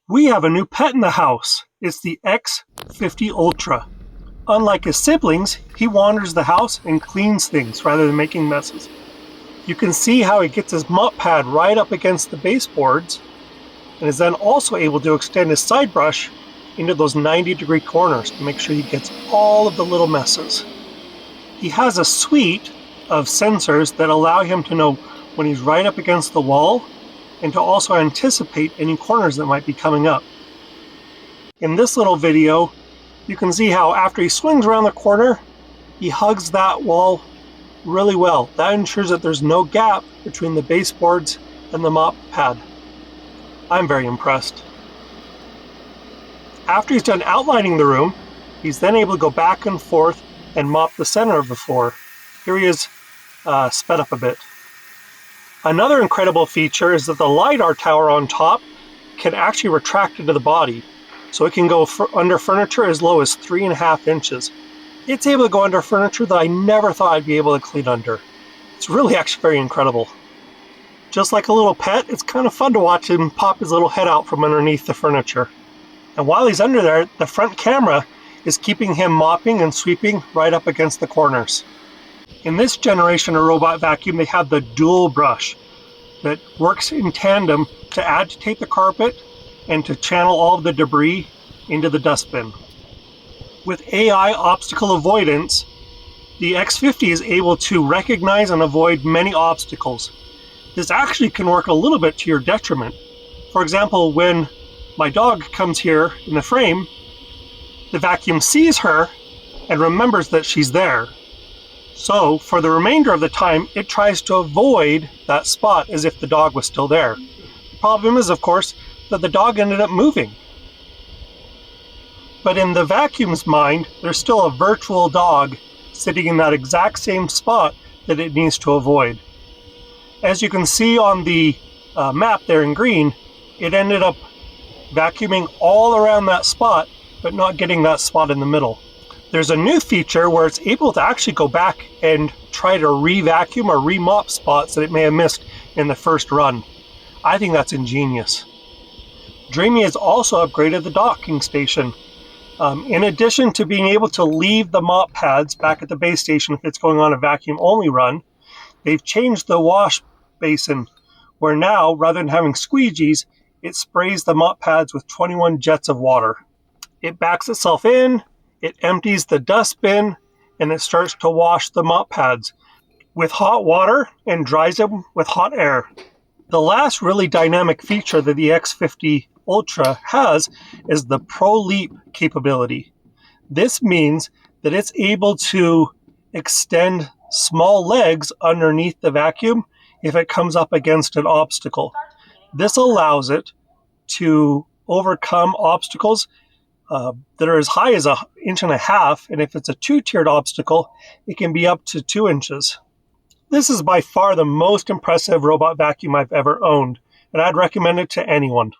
We have a new pet in the house. It's the X50 Ultra. Unlike his siblings, he wanders the house and cleans things rather than making messes. You can see how he gets his mop pad right up against the baseboards and is then also able to extend his side brush into those 90-degree corners to make sure he gets all of the little messes. He has a suite of sensors that allow him to know when he's right up against the wall and to also anticipate any corners that might be coming up. In this little video, you can see how after he swings around the corner, he hugs that wall really well. That ensures that there's no gap between the baseboards and the mop pad. I'm very impressed. After he's done outlining the room, he's then able to go back and forth and mop the center of the floor. Here he is sped up a bit. Another incredible feature is that the LiDAR tower on top can actually retract into the body. So it can go under furniture as low as 3.5 inches. It's able to go under furniture that I never thought I'd be able to clean under. It's really actually very incredible. Just like a little pet, it's kind of fun to watch him pop his little head out from underneath the furniture. And while he's under there, the front camera is keeping him mopping and sweeping right up against the corners. In this generation of robot vacuum, they have the DuoBrush that works in tandem to agitate the carpet and to channel all of the debris into the dustbin. With AI obstacle avoidance, the X50 is able to recognize and avoid many obstacles. This actually can work a little bit to your detriment. For example, when my dog comes here in the frame, the vacuum sees her and remembers that she's there. So for the remainder of the time, it tries to avoid that spot as if the dog was still there. The problem is, of course, that the dog ended up moving. But in the vacuum's mind, there's still a virtual dog sitting in that exact same spot that it needs to avoid. As you can see on the map there in green, it ended up vacuuming all around that spot, but not getting that spot in the middle. There's a new feature where it's able to actually go back and try to re-vacuum or re-mop spots that it may have missed in the first run. I think that's ingenious. Dreame has also upgraded the docking station. In addition to being able to leave the mop pads back at the base station if it's going on a vacuum-only run, they've changed the wash basin, where now, rather than having squeegees, it sprays the mop pads with 21 jets of water. It backs itself in, it empties the dustbin, and it starts to wash the mop pads with hot water and dries them with hot air. The last really dynamic feature that the X50 Ultra has is the Pro Leap capability. This means that it's able to extend small legs underneath the vacuum if it comes up against an obstacle. This allows it to overcome obstacles that are as high as 1.5 inches, and if it's a 2-tiered obstacle, it can be up to 2 inches. This is by far the most impressive robot vacuum I've ever owned, and I'd recommend it to anyone.